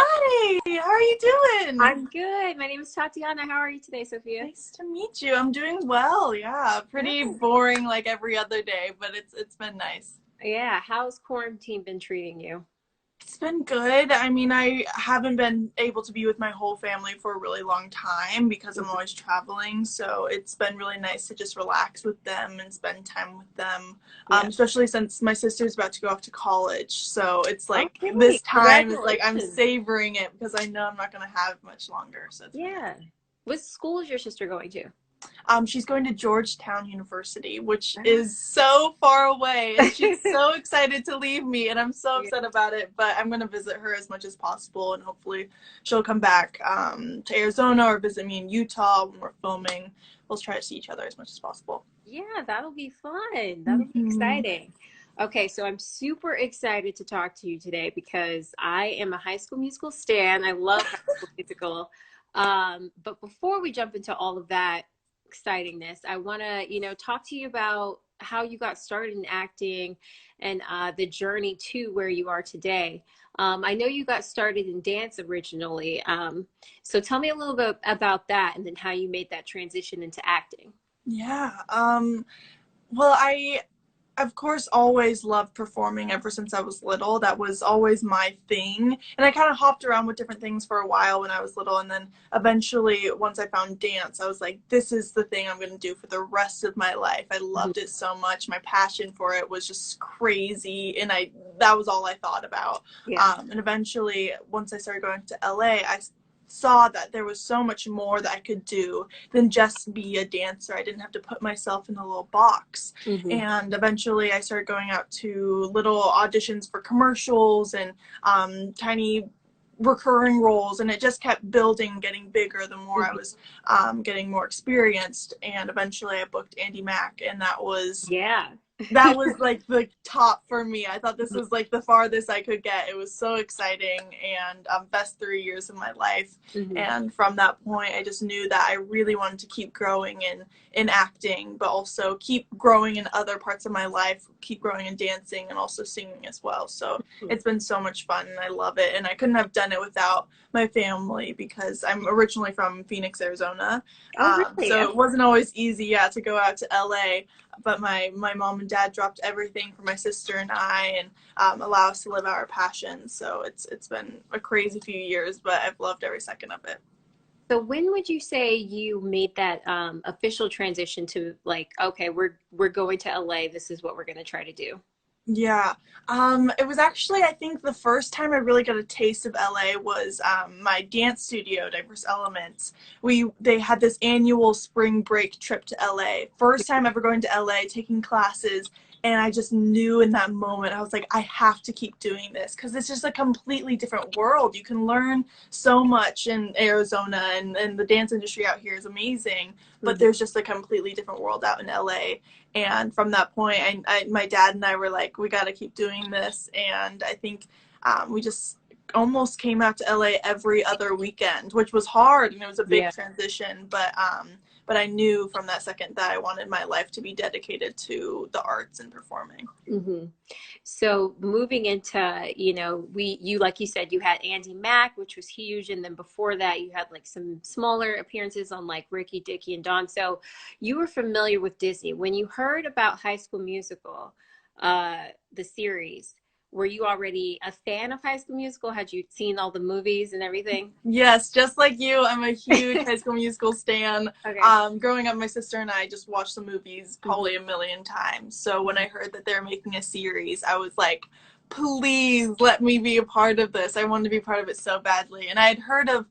Hi, how are you doing? I'm good. My name is Tatiana. How are you today, Sophia? Nice to meet you. I'm doing well. Yeah, pretty Good. boring like every other day, but it's been nice. Yeah, how's quarantine been treating you? It's been good. I mean, I haven't been able to be with my whole family for a really long time because I'm always traveling. So it's been really nice to just relax with them and spend time with them, Yeah. especially since my sister's about to go off to college. So it's like Okay. this time is like I'm Congratulations. savoring it because I know I'm not going to have much longer. So it's been Yeah. What school is your sister going to? She's going to Georgetown University, which Ah, is so far away, and she's so excited to leave me, and I'm so yeah. upset about it. But I'm going to visit her as much as possible, and hopefully she'll come back to Arizona or visit me in Utah when we're filming. We'll try to see each other as much as possible. Yeah, that'll be fun. That'll be Hmm. exciting. Okay, so I'm super excited to talk to you today because I am a High School Musical stan. I love High School Musical. But before we jump into all of that excitingness, I want to, talk to you about how you got started in acting and the journey to where you are today. I know you got started in dance originally. So tell me a little bit about that and then how you made that transition into acting. Yeah. Well, I of course always loved performing ever since I was little. That was always my thing. And I kind of hopped around with different things for a while when I was little, and then eventually once I found dance, I was like, this is the thing I'm going to do for the rest of my life. I Mhm. loved it so much. My passion for it was just crazy, and I that was all I thought about. Yeah. And eventually once I started going to LA, I saw that there was so much more that I could do than just be a dancer. I didn't have to put myself in a little box. Hmm. And eventually I started going out to little auditions for commercials and tiny recurring roles, and it just kept building, getting bigger the more I Hmm. was getting more experienced. And eventually I booked Andy Mack, and Yeah. that was like the top for me. I thought this was like the farthest I could get. It was so exciting, and best 3 years of my life. Hmm. And from that point, I just knew that I really wanted to keep growing in acting, but also keep growing in other parts of my life, keep growing in dancing and also singing as well. So it's been so much fun, and I love it. And I couldn't have done it without my family because I'm originally from Phoenix, Arizona. Oh, really? So Okay. it wasn't always easy, yeah, to go out to LA, but my mom and dad dropped everything for my sister and I, and allow us to live out our passions. So it's been a crazy few years, but I've loved every second of it. So when would you say you made that official transition to like, okay, we're going to LA. This is what we're going to try to do. Yeah. It was actually, I think the first time I really got a taste of LA was my dance studio, Diverse Elements. They had this annual spring break trip to LA. First time ever going to LA, taking classes, and I just knew in that moment, I was like, I have to keep doing this because it's just a completely different world. You can learn so much in Arizona, and the dance industry out here is amazing, but Hmm. there's just a completely different world out in LA. And from that point, my dad and I were like, we got to keep doing this. And I think we just almost came out to LA every other weekend, which was hard, and it was a big Yeah. transition. But I knew from that second that I wanted my life to be dedicated to the arts and performing. Hmm. So moving into, you like you said, you had Andy Mack, which was huge, and then before that, you had like some smaller appearances on like Ricky, Dicky, and Don. So you were familiar with Disney. When you heard about High School Musical, the series, were you already a fan of High School Musical? Had you seen all the movies and everything? Yes, just like you, I'm a huge High School Musical stan. Okay. Growing up, my sister and I just watched the movies Mhm. probably a million times. So when Mhm. I heard that they're making a series, I was like, please let me be a part of this. I wanted to be a part of it so badly. And I had heard of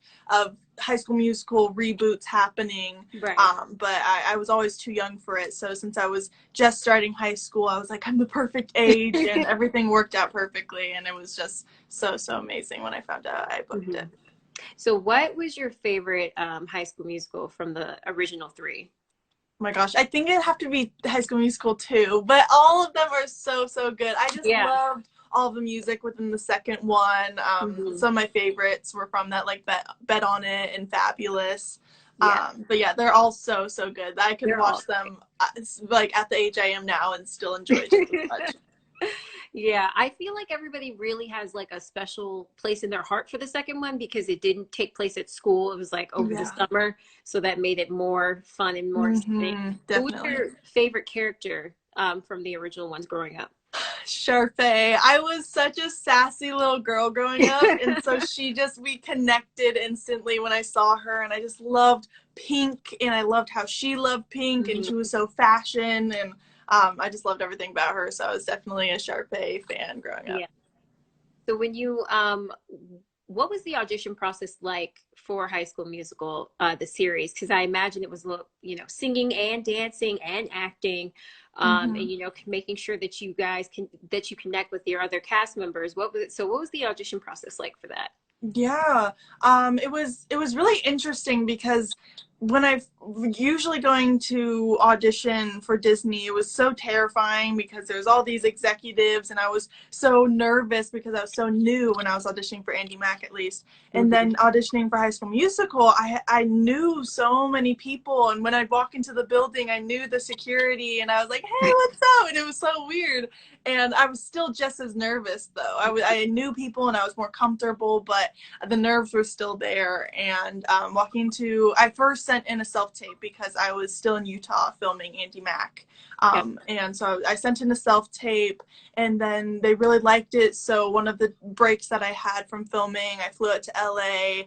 High School Musical reboots happening, Right. but I was always too young for it. So since I was just starting high school, I was like, I'm the perfect age, and everything worked out perfectly. And it was just so, so amazing when I found out I booked it. Mhm. So what was your favorite High School Musical from the original three? My gosh, I think it'd have to be High School Musical too, but all of them are so, so good. I just Yeah. loved all the music within the second one. Hmm. Some of my favorites were from that, like Bet on It and Fabulous. Yeah. But yeah, they're all so, so good. I could They're all watch them like at the age I am now and still enjoy just as great. much. Yeah, I feel like everybody really has like a special place in their heart for the second one because it didn't take place at school. It was like over the Yeah. summer, so that made it more fun and more exciting. Who was Definitely. your favorite character from the original ones growing up? Sharpay. I was such a sassy little girl growing up, and so we connected instantly when I saw her, and I just loved pink, and I loved how she loved pink, and she Mhm. was so fashion, and I just loved everything about her, so I was definitely a Sharpay fan growing up. Yeah. So when you what was the audition process like for High School Musical, the series? Because I imagine it was a little, singing and dancing and acting, Mm-hmm. and making sure that you guys that you connect with your other cast members. What was the audition process like for that? Yeah, it was really interesting because when I usually going to audition for Disney, it was so terrifying because there's all these executives, and I was so nervous because I was so new when I was auditioning for Andy Mack at least, and Hmm. then auditioning for High School Musical, I knew so many people, and when I'd walk into the building, I knew the security, and I was like, hey, what's up? And it was so weird. And I was still just as nervous though. I knew people and I was more comfortable, but the nerves were still there. And I first sent in a self tape because I was still in Utah filming Andy Mack. Yeah. And so I sent in a self tape, and then they really liked it. So one of the breaks that I had from filming, I flew out to LA.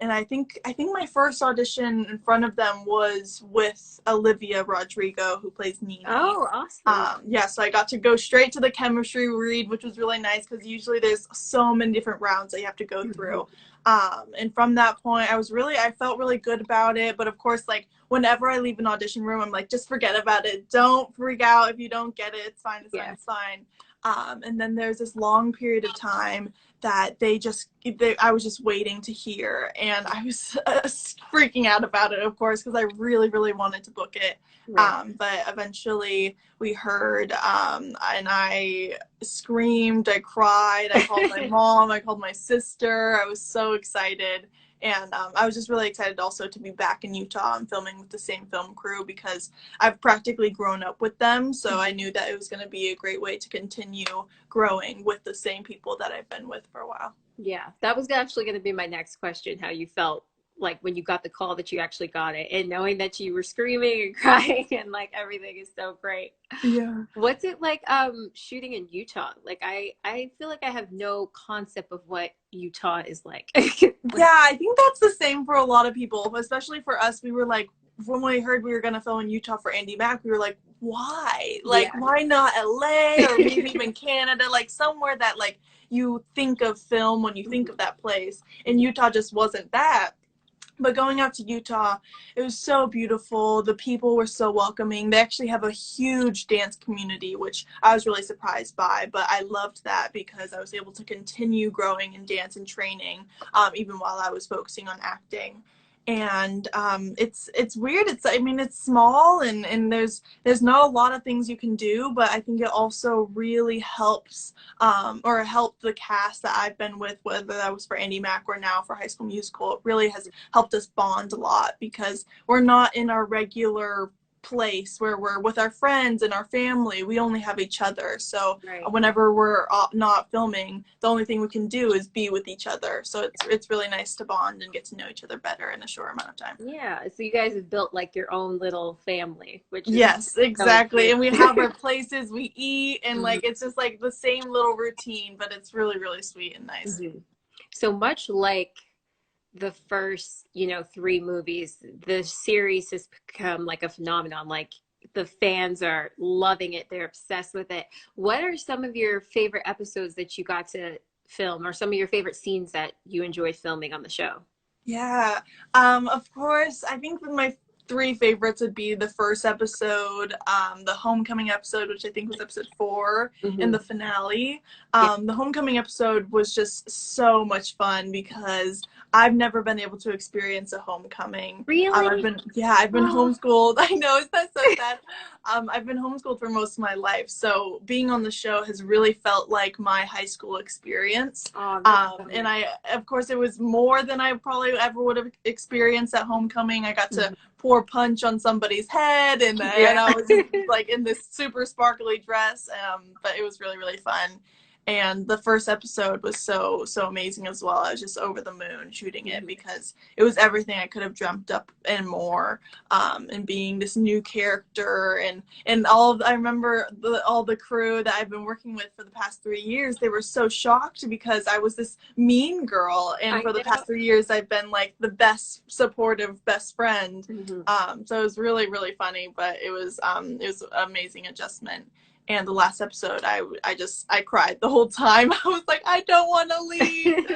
And I think my first audition in front of them was with Olivia Rodrigo, who plays Nini. Oh, awesome. Yeah, so I got to go straight to the chemistry read, which was really nice because usually there's so many different rounds that you have to go Mhm. through. And from that point, I felt really good about it. But of course, like whenever I leave an audition room, I'm like, just forget about it. Don't freak out if you don't get it. It's fine. It's fine. Yeah. It's fine. And then there's this long period of time that I was just waiting to hear, and I was freaking out about it, of course, because I really, really wanted to book it. Right. But eventually we heard, and I screamed, I cried, I called my mom, I called my sister. I was so excited. And I was just really excited also to be back in Utah and filming with the same film crew because I've practically grown up with them. So I knew that it was going to be a great way to continue growing with the same people that I've been with for a while. Yeah, that was actually going to be my next question, how you felt like when you got the call that you actually got it and knowing that you were screaming and crying and like everything is so great. Yeah. What's it like shooting in Utah? Like I feel like I have no concept of what Utah is like. Yeah, I think that's the same for a lot of people, especially for us. We were like, when we heard we were going to film in Utah for Andy Mack, we were like, why? Like, Yeah. why not LA or maybe even Canada? Like, somewhere that, like, you think of film when you think of that place. And Utah just wasn't that. But going out to Utah, it was so beautiful. The people were so welcoming. They actually have a huge dance community, which I was really surprised by. But I loved that because I was able to continue growing in dance and training, even while I was focusing on acting. And it's weird. It's small, and there's not a lot of things you can do. But I think it also really helps, or helped the cast that I've been with, whether that was for Andy Mack or now for High School Musical. It really has helped us bond a lot because we're not in our regular place where we're with our friends and our family. We only have each other. So Right. whenever we're not filming, the only thing we can do is be with each other. So it's really nice to bond and get to know each other better in a short amount of time. Yeah. So you guys have built like your own little family, which is Yes, so exactly. great. And we have our places we eat, and Mhm. like it's just like the same little routine, but it's really, really sweet and nice. Mhm. So much like the first, three movies, the series has become like a phenomenon. Like the fans are loving it, they're obsessed with it. What are some of your favorite episodes that you got to film, or some of your favorite scenes that you enjoyed filming on the show? Yeah. Of course, I think my three favorites would be the first episode, the homecoming episode, which I think was episode 4, and Hmm. the finale. Yeah. The homecoming episode was just so much fun because I've never been able to experience a homecoming. Really? I've been Oh, homeschooled. I know, isn't that so sad? I've been homeschooled for most of my life, so being on the show has really felt like my high school experience. oh, that's so And nice. of course, it was more than I probably ever would have experienced at homecoming. I got to Mhm. pour punch on somebody's head, and Yeah. I was just like in this super sparkly dress. But it was really, really fun. And the first episode was so amazing as well. I was just over the moon shooting it because it was everything I could have dreamt up and more. And being this new character, and I remember all the crew that I've been working with for the past 3 years. They were so shocked because I was this mean girl, and I for the know. past 3 years I've been like the best supportive best friend. Mm-hmm. So it was really, really funny, but it was an amazing adjustment. And the last episode, I cried the whole time. I was like, I don't want to leave.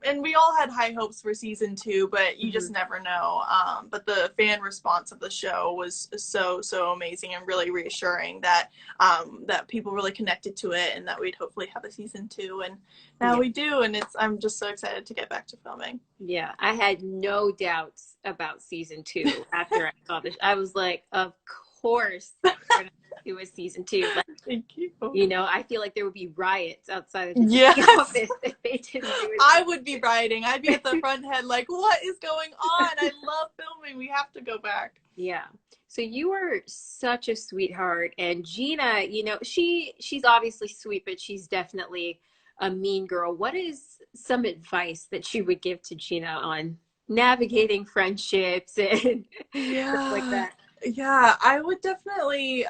And we all had high hopes for season 2, but you just never know. But the fan response of the show was so amazing and really reassuring that that people really connected to it, and that we'd hopefully have a season 2. And now we do, and I'm just so excited to get back to filming. Yeah, I had no doubts about season 2 after I saw this. I was like, of course they're gonna do a season 2. Like, Thank you. you know, I feel like there would be riots outside of the Yes. office if they didn't do it. I would be rioting. I'd be at the front head like, what is going on? I love filming. We have to go back. Yeah. So you were such a sweetheart, and Gina, you know, she's obviously sweet, but she's definitely a mean girl. What is some advice that you would give to Gina on navigating friendships and stuff like that? Yeah, I would definitely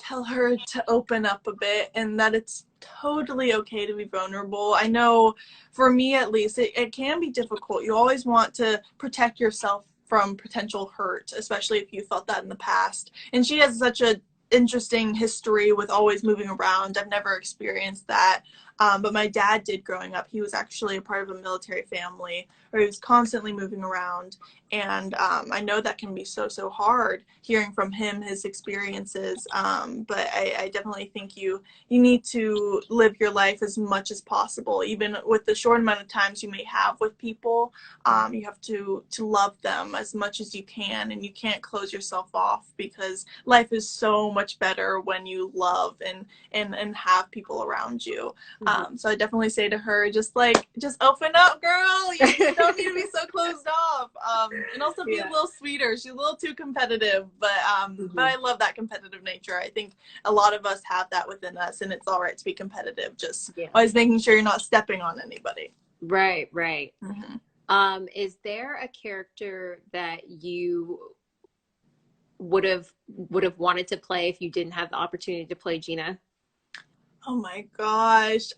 tell her to open up a bit, and that it's totally okay to be vulnerable. I know for me at least, it can be difficult. You always want to protect yourself from potential hurt, especially if you felt that in the past. And she has such a interesting history with always moving around. I've never experienced that. But my dad did growing up. He was actually a part of a military family where he was constantly moving around. And I know that can be so hard hearing from him, his experiences. But I definitely think you need to live your life as much as possible, even with the short amount of times you may have with people. You have to love them as much as you can, and you can't close yourself off, because life is so much better when you love and have people around you. So I definitely say to her, just open up, girl. You don't need to be so closed off. And also be a little sweeter. She's a little too competitive, but I love that competitive nature. I think a lot of us have that within us, and it's all right to be competitive. Just always making sure you're not stepping on anybody. Right. Is there a character that you would have wanted to play if you didn't have the opportunity to play Gina? Oh my gosh.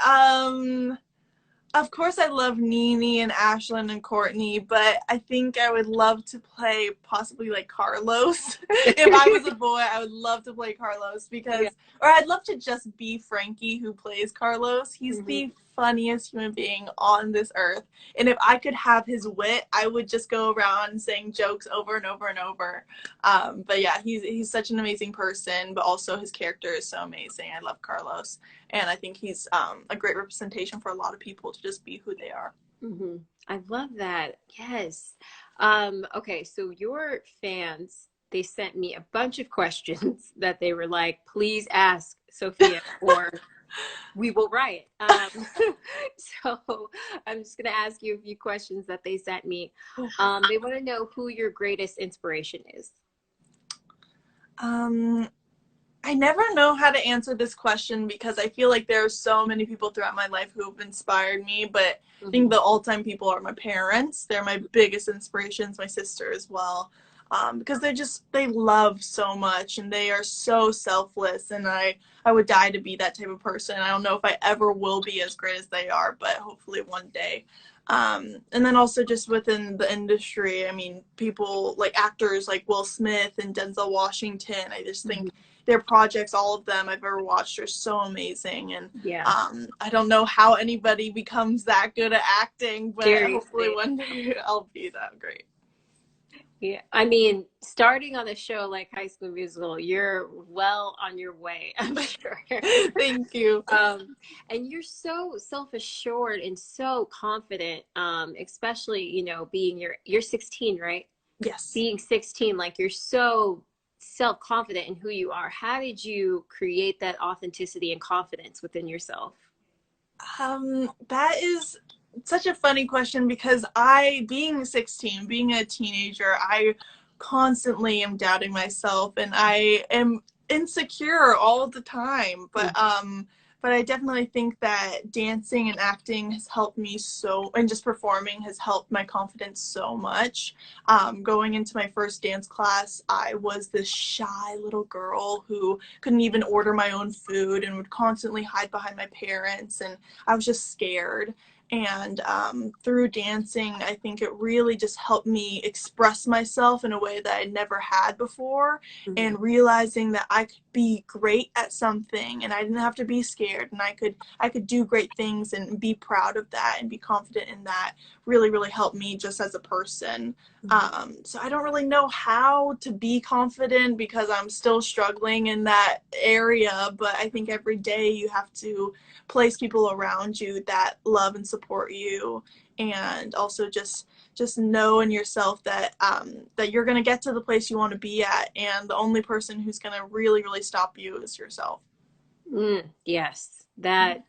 Of course I love Nene and Ashlyn and Courtney, but I think I would love to play possibly like Carlos. If I was a boy, I would love to play Carlos or I'd love to just be Frankie, who plays Carlos. He's the funniest human being on this earth. And if I could have his wit, I would just go around saying jokes over and over and over. But yeah, he's such an amazing person, but also his character is so amazing. I love Carlos. And I think he's a great representation for a lot of people to just be who they are. I love that. Yes. Okay, so your fans, they sent me a bunch of questions that they were like, please ask Sofia, or we will riot. So I'm just going to ask you a few questions that they sent me. They want to know who your greatest inspiration is. I never know how to answer this question, because I feel like there are so many people throughout my life who have inspired me, but I think the all-time people are my parents. They're my biggest inspirations, my sister as well, because they love so much, and they are so selfless, and I would die to be that type of person. I don't know if I ever will be as great as they are, but hopefully one day. And then also just within the industry, I mean, people like actors like Will Smith and Denzel Washington, I just think their projects, all of them I've ever watched, are so amazing. And I don't know how anybody becomes that good at acting, but hopefully one day I'll be that great. Yeah, I mean, starting on a show like High School Musical, you're well on your way, I'm sure. Thank you. And you're so self-assured and so confident, especially, you know, you're 16, right? Yes. Being 16, like, you're so self-confident in who you are. How did you create that authenticity and confidence within yourself? That is such a funny question, because being 16, being a teenager, I constantly am doubting myself, and I am insecure all the time. But I definitely think that dancing and acting has helped me so, and just performing has helped my confidence so much. Going into my first dance class, I was this shy little girl who couldn't even order my own food and would constantly hide behind my parents, and I was just scared. And through dancing, I think it really just helped me express myself in a way that I never had before, Mhm. and realizing that I could be great at something and I didn't have to be scared, and I could do great things and be proud of that and be confident in that really, really helped me just as a person. Mhm. So I don't really know how to be confident because I'm still struggling in that area, but I think every day you have to place people around you that love and support you, and also just know in yourself that that you're going to get to the place you want to be at, and the only person who's going to really, really stop you is yourself. Yes, that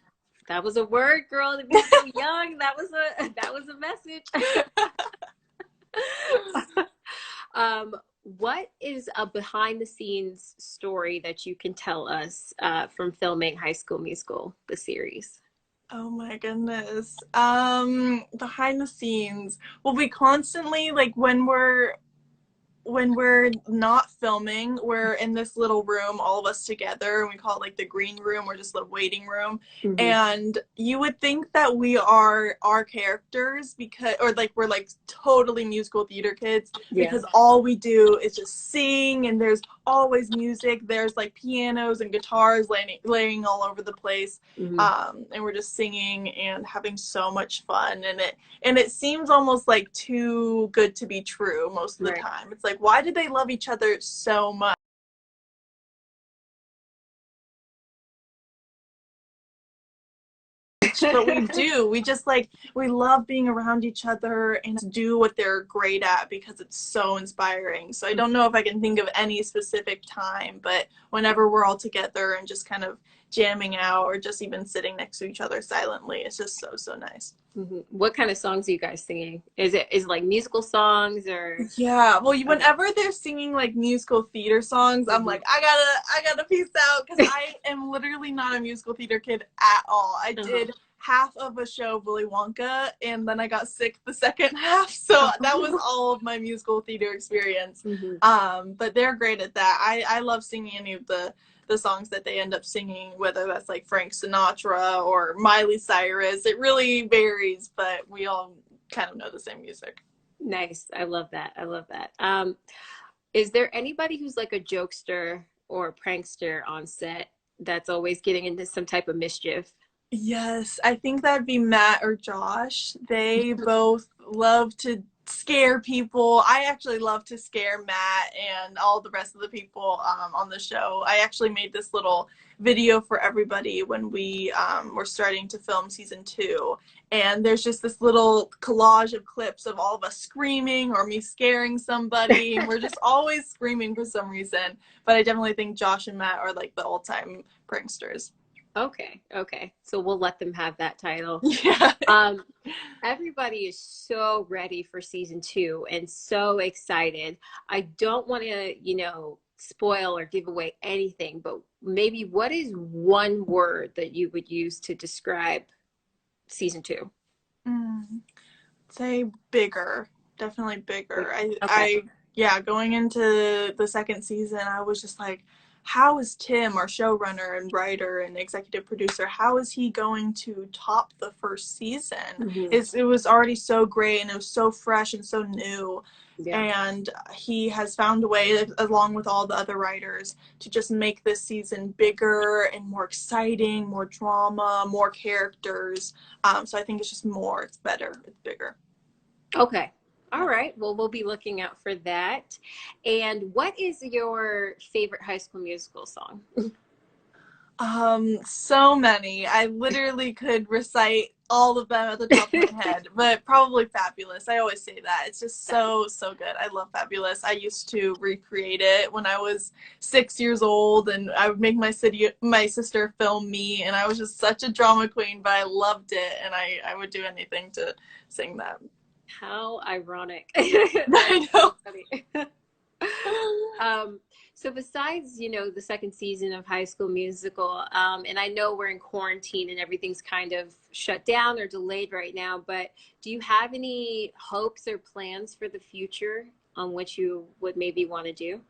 was a word, girl. To be so young, that was a message. What is a behind the scenes story that you can tell us from filming High School Musical, the series? Oh my goodness. Behind the scenes. Well, we constantly, like, when we're not filming, we're in this little room, all of us together, and we call it like the green room or just the waiting room. Hmm. And you would think that we are our characters, because, or like we're like totally musical theater kids, Yeah. because all we do is just sing, and there's always music. There's like pianos and guitars laying all over the place. Hmm. And we're just singing and having so much fun, and it seems almost like too good to be true most of the Right. time. It's like, why do they love each other so much? But we do. We just like, we love being around each other and do what they're great at because it's so inspiring. So I don't know if I can think of any specific time, but whenever we're all together and just kind of jamming out or just even sitting next to each other silently, it's just so, so nice. What kind of songs are you guys singing? Is it like musical songs or? Yeah, well, Okay. whenever they're singing like musical theater songs, I'm Hmm. like, I gotta piece out, because I am literally not a musical theater kid at all. I Uh-huh. did half of a show, Willy Wonka, and then I got sick the second half, so that was all of my musical theater experience. Hmm. But they're great at that. I love singing any of the songs that they end up singing, whether that's like Frank Sinatra or Miley Cyrus. It really varies, but we all kind of know the same music. Nice. I love that. I love that. Is there anybody who's like a jokester or a prankster on set that's always getting into some type of mischief? Yes, I think that'd be Matt or Josh. They both love to scare people. I actually love to scare Matt and all the rest of the people on the show. I actually made this little video for everybody when we were starting to film season 2. And there's just this little collage of clips of all of us screaming or me scaring somebody. And we're just always screaming for some reason. But I definitely think Josh and Matt are like the all-time pranksters. Okay, okay. So we'll let them have that title. Yeah. Um, Everybody is so ready for season 2 and so excited. I don't want to, spoil or give away anything, but maybe what is one word that you would use to describe season 2? Mm, say bigger. Definitely bigger. Okay. Yeah, going into the second season, I was just like, how is Tim, our showrunner and writer and executive producer, how is he going to top the first season? Hmm. It was already so great, and it was so fresh and so new. Yeah. And he has found a way, along with all the other writers, to just make this season bigger and more exciting, more drama, more characters. So I think it's just more, it's better, it's bigger. Okay. All Yeah. right. Well, we'll be looking out for that. And what is your favorite High School Musical song? So many. I literally could recite all of them at the top of my head, but probably Fabulous. I always say that. It's just so, so good. I love Fabulous. I used to recreate it when I was 6 years old, and I would make my sister film me, and I was just such a drama queen, but I loved it, and I would do anything to sing that. How ironic. That's I know. so funny. Um, so besides, the second season of High School Musical, and I know we're in quarantine and everything's kind of shut down or delayed right now, but do you have any hopes or plans for the future on what you would maybe want to do?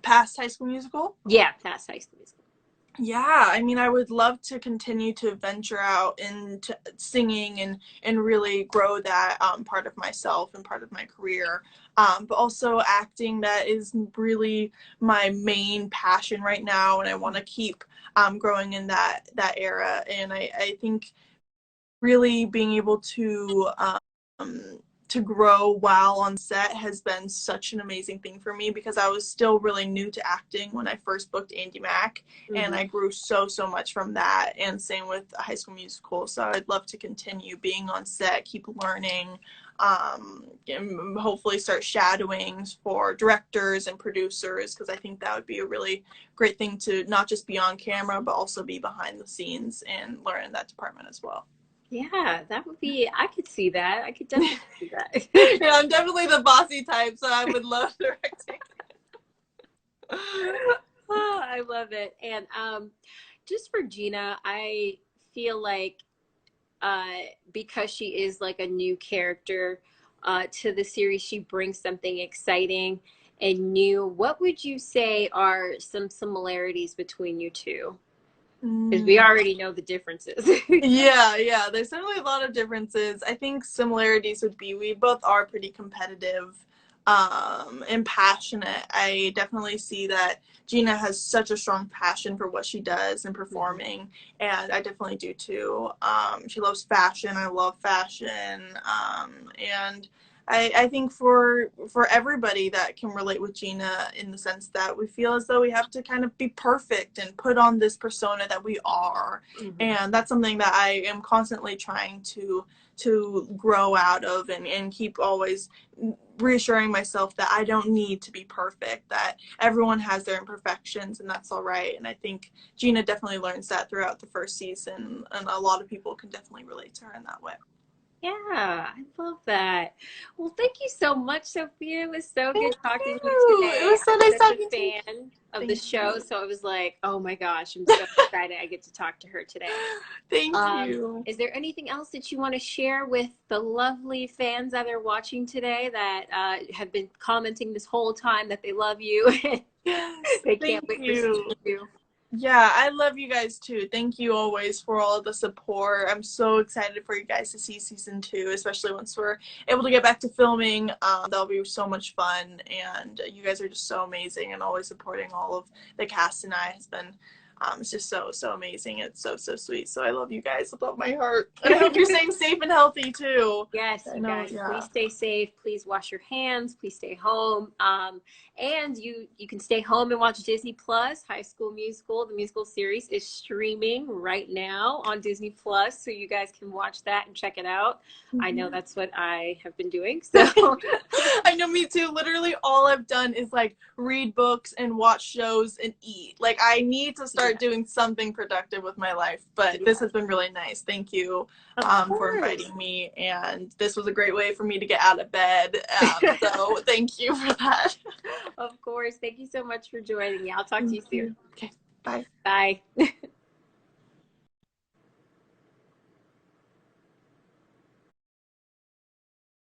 Past High School Musical? Yeah, past High School Musical. Yeah, I mean, I would love to continue to venture out into singing and really grow that part of myself and part of my career. But also acting, that is really my main passion right now, and I want to keep growing in that era. And I think really being able to grow while on set has been such an amazing thing for me, because I was still really new to acting when I first booked Andy Mack, and Mm-hmm. I grew so much from that, and same with High School Musical. So I'd love to continue being on set, keep learning, and hopefully start shadowing for directors and producers, because I think that would be a really great thing to not just be on camera but also be behind the scenes and learn in that department as well. Yeah, that would be, I could see that. I could definitely see that. Yeah, I'm definitely the bossy type, so I would love directing. Oh, I love it. And just for Gina, I feel like because she is like a new character to the series, she brings something exciting and new. What would you say are some similarities between you two? Because we Mm. already know the differences. Yeah, there's certainly a lot of differences. I think similarities would be we both are pretty competitive and passionate. I definitely see that Gina has such a strong passion for what she does and Mhm. performing, and I definitely do too. She loves fashion. I love fashion, and I think for everybody that can relate with Gina, in the sense that we feel as though we have to kind of be perfect and put on this persona that we are, Mhm. and that's something that I am constantly trying to grow out of, and keep always reassuring myself that I don't need to be perfect, that everyone has their imperfections and that's all right. And I think Gina definitely learns that throughout the first season, and a lot of people can definitely relate to her in that way. Yeah, I love that. Well, thank you so much, Sophia. It was so Thank good talking to you you. It today. was so I'm nice such a talking to you. fan of the Thank show, you. so I was like, oh my gosh, I'm so excited I get to talk to her today. Thank you. Is there anything else that you want to share with the lovely fans that are watching today that have been commenting this whole time that they love you and Yes, they can't thank wait for season you. two? Yeah, I love you guys too. Thank you always for all the support. I'm so excited for you guys to see season 2, especially once we're able to get back to filming. That'll be so much fun, and you guys are just so amazing, and always supporting all of the cast and I has been it's just so amazing. It's so sweet. So I love you guys with all my heart, and I hope you're staying safe and healthy too. Yes, I you know, guys, yeah. please stay safe. Please wash your hands. Please stay home. And you can stay home and watch Disney Plus. High School Musical, the musical series, is streaming right now on Disney Plus, so you guys can watch that and check it out. I know Mhm. that's what I have been doing. So I know, me too. Literally all I've done is like read books and watch shows and eat. Like I need to yeah, start doing something productive with my life. But this yeah, has been really nice. Thank you of for course. inviting me. And this was a great way for me to get out of bed. So thank you for that. Of course. Thank you so much for joining me. I'll talk to Thank you soon. you. Okay, bye. Bye.